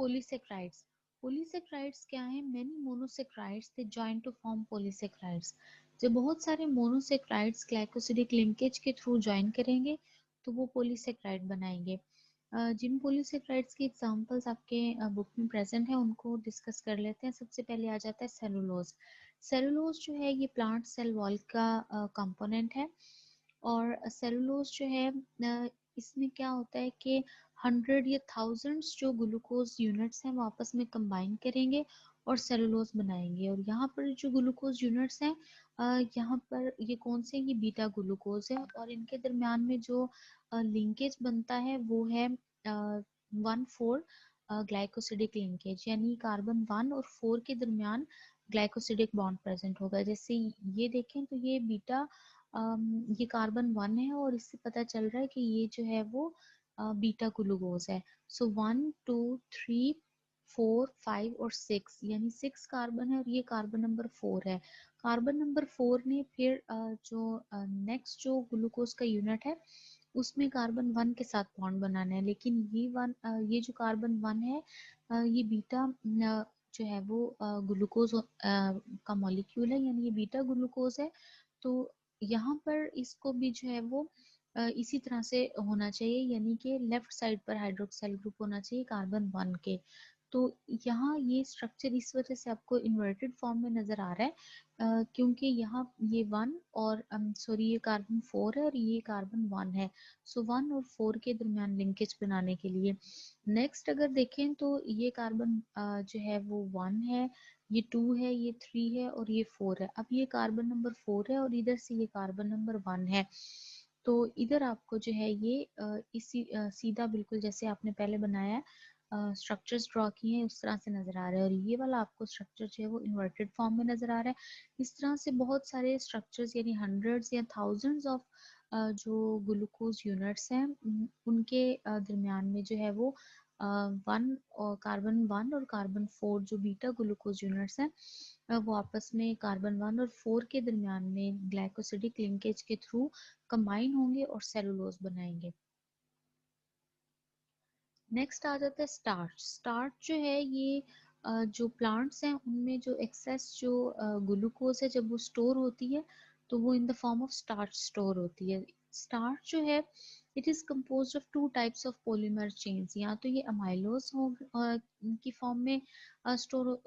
Polysaccharides. Polysaccharides क्या है? Many monosaccharides they join to form polysaccharides. जब बहुत सारे मोनोसेक्राइड्स ग्लाइकोसिडिक लिंकेज के थ्रू ज्वाइन करेंगे तो वो पॉलीसेक्राइड बनाएंगे। जिन पॉलीसेक्राइड्स की एग्जांपल्स आपके बुक में प्रेजेंट है उनको डिस्कस कर लेते हैं। सबसे पहले आ जाता है सेलुलोज। सेलुलोज जो है ये प्लांट सेल वॉल का कंपोनेंट है। और सेलुलोज जो है इसमें क्या होता है कि 100 या थाउजेंड्स जो ग्लूकोज यूनिट्स हैं वो आपस में कंबाइन करेंगे और सेलुलोज बनाएंगे। और यहाँ पर जो ग्लूकोज यूनिट्स हैं यहाँ पर ये कौन से? ये बीटा ग्लूकोज है और इनके दरमियान में जो लिंकेज बनता है वो है 1,4 ग्लाइकोसिडिक लिंकेज, यानी कार्बन 1 और 4 के दरमियान ग्लाइकोसिडिक बॉन्ड प्रेजेंट होगा। जैसे ये देखें तो ये बीटा ये कार्बन 1 है और इससे पता चल रहा है कि ये जो है वो बीटा ग्लूकोज है। सो 1 2 3 4 5 और 6 यानी 6 कार्बन है और ये कार्बन नंबर 4 है। कार्बन नंबर 4 ने फिर जो नेक्स्ट जो ग्लूकोज का यूनिट है उसमें कार्बन 1 के साथ बॉन्ड बनाना है। लेकिन ये जो कार्बन 1 है ये बीटा जो है वो ग्लूकोज का मॉलिक्यूल है, यानी ये बीटा ग्लूकोज है। तो यहाँ पर इसको भी जो है वो इसी तरह से होना चाहिए, यानी कि लेफ्ट साइड पर हाइड्रोक्साइल ग्रुप होना चाहिए कार्बन 1 के। तो यहाँ ये स्ट्रक्चर इस वजह से आपको इन्वर्टेड फॉर्म में नजर आ रहा है क्योंकि यहाँ ये 1 और सॉरी ये कार्बन 4 है और ये कार्बन 1 है। सो 1 और 4 के दरमियान लिंकेज बनाने के लिए। नेक्स्ट अगर देखें तो ये कार्बन जो है वो 1 है, ये 2 है, ये 3 है और ये 4 है। अब ये कार्बन नंबर 4 है और इधर से ये कार्बन नंबर 1 है। तो इधर आपको जो है ये सीधा बिल्कुल जैसे आपने पहले बनाया है स्ट्रक्चर्स ड्रॉ किए हैं उस तरह से नजर आ रहा है। और ये वाला आपको स्ट्रक्चर जो है वो इन्वर्टेड फॉर्म में नजर आ रहा है। इस तरह से बहुत सारे स्ट्रक्चर्स यानी हंड्रेड्स या थाउजेंड्स ऑफ जो ग्लूकोज यूनिट्स हैं उनके दरमियान में जो है वो वन और कार्बन 1 और कार्बन 4 जो बीटा ग्लूकोज यूनिट्स हैं वो आपस में कार्बन 1 और 4 के दरमियान में ग्लाइकोसिडिक लिंकेज के थ्रू कंबाइन होंगे और सेलुलोज बनाएंगे। नेक्स्ट आ जाता है स्टार्च। स्टार्च जो है ये जो प्लांट्स हैं उनमें जो एक्सेस जो ग्लूकोज है जब वो स्टोर होती है तो वो इन the form of starch store होती है। स्टार्च जो है it is composed of two types of polymer chains. या तो ये अमाइलोज हो की फॉर्म में स्टोर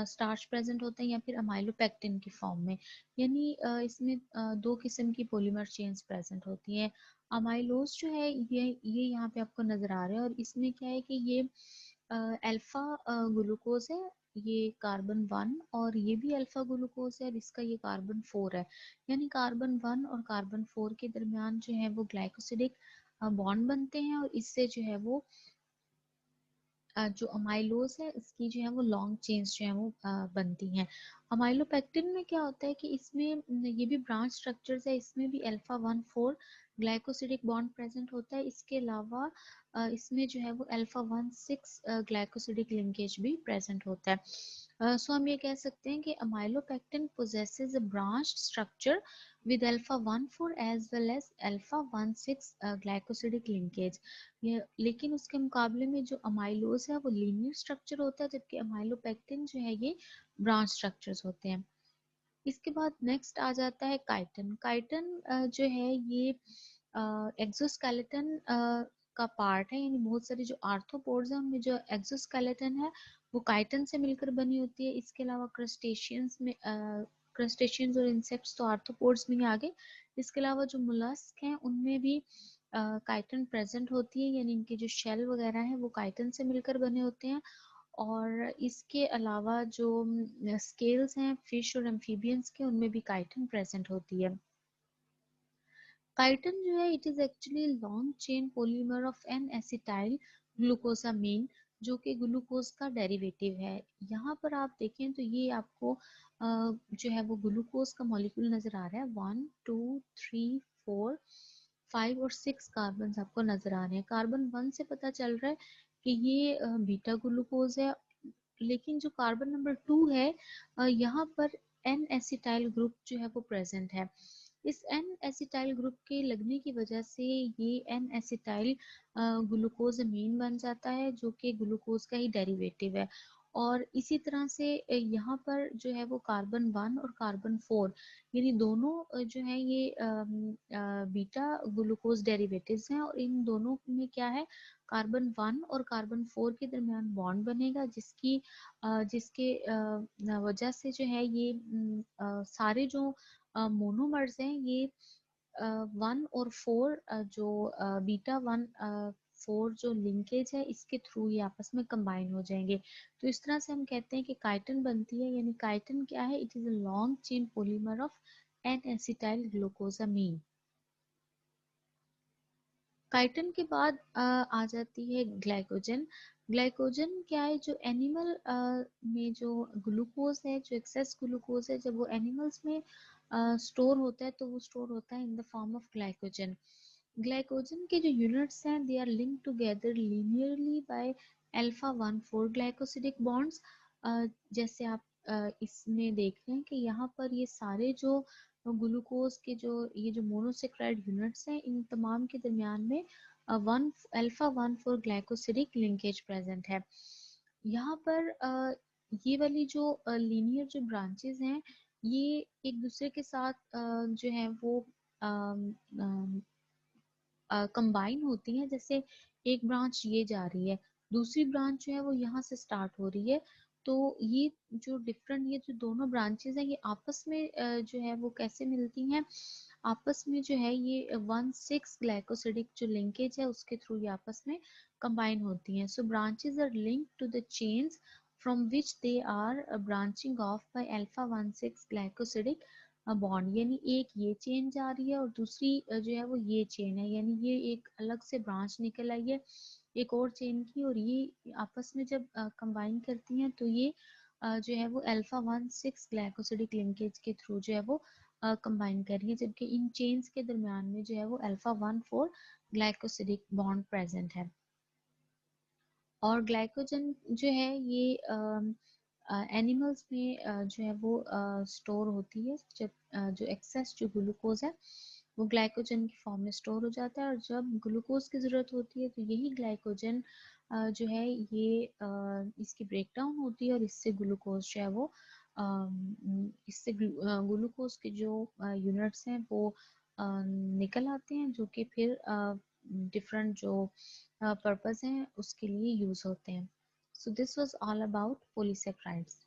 स्टार्च प्रेजेंट होता है या फिर अमाइलोपेक्टिन की फॉर्म में। यानी इसमें दो किस्म की पॉलीमर चेन्स प्रेजेंट होती हैं। अमाइलोज जो है ये यहाँ पे आपको नजर आ रहा है और इसमें क्या है कि ये अल्फा ग्लूकोज है, ये कार्बन 1 और ये भी अल्फा ग्लूकोज है और इसका ये कार्बन 4 है। यानी कार्बन 1 और कार्बन 4 के दरमियान जो है वो ग्लाइकोसिडिक बॉन्ड बनते हैं और इससे जो है वो जो अमाइलोज है इसकी जो है वो लॉन्ग चेन्स जो है वो बनती हैं। अमाइलोपेक्टिन में क्या होता है कि इसमें ये भी ब्रांच स्ट्रक्चर्स है, इसमें भी अल्फा 1 4 ग्लाइकोसिडिक बॉन्ड प्रेजेंट होता है। इसके अलावा इसमें जो है वो अल्फा 1 6 ग्लाइकोसिडिक लिंकेज भी प्रेजेंट होता है। सो हम ये कह सकते हैं कि amylopectin possesses a branched structure with alpha 1 4 as well as alpha 1 6 glycosidic linkage. ये लेकिन उसके मुकाबले में जो अमाइलोज है वो लीनियर स्ट्रक्चर होता है जबकि अमाइलोपेक्टिन जो है ये ब्रांच स्ट्रक्चर्स होते हैं। इसके बाद नेक्स्ट आ जाता है काइटिन। काइटिन जो है ये एक्सोस्केलेटन का पार्ट है, यानी बहुत सारे जो आर्थ्रोपोड्स हैं उनमें जो एक्सोस्केलेटन है वो काइटिन से मिलकर बनी होती है। इसके अलावा क्रस्टेशियंस में क्रस्टेशियंस और इंसेक्ट्स तो आर्थ्रोपोड्स में ही आ गए। इसके अलावा जो मोलस्क हैं उनमें भी काइटिन प्रेजेंट होती है, यानी इनके जो शेल वगैरह हैं वो काइटिन से मिलकर बने होते हैं। और इसके अलावा जो स्केल्स हैं फिश और एम्फीबियंस के उनमें भी काइटिन प्रेजेंट होती है। काइटिन जो है it is actually long chain polymer of N acetyl glucosamine जो कि ग्लूकोज का डेरिवेटिव है। यहाँ पर आप देखें तो ये आपको जो है वो ग्लूकोज का मॉलिक्यूल नजर आ रहा है। 1 2 3 4 5 और 6 कार्बन आपको नजर आ रहे हैं। कार्बन 1 से पता चल रहा है कि ये बीटा ग्लूकोज है। लेकिन जो कार्बन नंबर 2 है यहाँ पर एन एसिटाइल ग्रुप जो है वो प्रेजेंट है। इस एन एसिटाइल ग्रुप के लगने की वजह से ये एन एसिटाइल ग्लूकोज अमीन बन जाता है, जो कि ग्लूकोज का ही डेरिवेटिव है। और इसी तरह से यहाँ पर जो है वो कार्बन 1 और कार्बन 4 यानी दोनों जो है ये बीटा ग्लूकोज डेरिवेटिव्स हैं, और इन दोनों में क्या है, कार्बन 1 और कार्बन 4 के दरमियान बॉन्ड बनेगा, जिसके वजह से जो है ये सारे जो मोनोमर्स हैं ये 1 और 4 जो बीटा 1 4 जो लिंकेज है इसके थ्रू ये आपस में कंबाइन हो जाएंगे। तो इस तरह से हम कहते हैं कि काइटन बनती है। यानी काइटन क्या है, it is a long chain polymer of N acetyl glucosamine. Chitin के बाद आ जाती है ग्लाइकोजन। ग्लाइकोजन क्या है, जो एनिमल में जो ग्लूकोज है, जो एक्सेस ग्लूकोज है, जब वो एनिमल्स में स्टोर होता है तो वो स्टोर होता है in the form of glycogen. Glycogen के जो यूनिट्स हैं they are link together linearly by alpha 1 4 glycosidic bonds. जैसे आप इसमें देख रहे हैं कि यहाँ पर ये सारे जो ग्लूकोज के जो ये जो मोनोसेक्राइड यूनिट्स हैं इन तमाम के दरमियान में one alpha 1 4 glycosidic linkage present है। यहाँ पर ये वाली जो लीनियर जो ब्रांचेस हैं ये एक दूसरे के साथ जो है वो कंबाइन होती हैं। जैसे एक ब्रांच ये जा रही है, दूसरी ब्रांच जो है वो यहाँ से स्टार्ट हो रही है। तो ये जो डिफरेंट ये जो दोनों ब्रांचेस हैं ये आपस में जो है वो कैसे मिलती हैं, आपस में जो है ये 1 6 ग्लाइकोसिडिक जो लिंकेज है उसके थ्रू ये आपस में कंबाइन होती हैं। So branches are linked to the chains from which they are branching off by alpha 1 6 glycosidic bond. यानी एक ये चेन जा रही है और दूसरी जो है वो ये चेन है, यानी ये एक अलग से ब्रांच निकल आई है एक और चेन की, और ये आपस में जब कंबाइन करती हैं तो ये जो है वो अल्फा 1 6 ग्लाइकोसिडिक लिंकेज के थ्रू जो है वो कंबाइन कर रही है, जबकि इन चेन्स के दरमियान में जो है वो अल्फा 1 4 ग्लाइकोसिडिक बॉन्ड प्रेजेंट है। और ग्लाइकोजन जो है ये एनिमल्स में जो है वो स्टोर होती है। जब जो एक्सेस जो ग्लूकोज है वो ग्लाइकोजन की फॉर्म में स्टोर हो जाता है, और जब ग्लूकोज की ज़रूरत होती है तो यही ग्लाइकोजन जो है ये इसकी ब्रेकडाउन होती है, और इससे ग्लूकोज जो है वो इससे ग्लूकोज के जो यूनिट्स हैं वो निकल आते हैं, जो कि फिर डिफरेंट जो पर्पस हैं उसके लिए यूज होते हैं। So this was all about polysaccharides.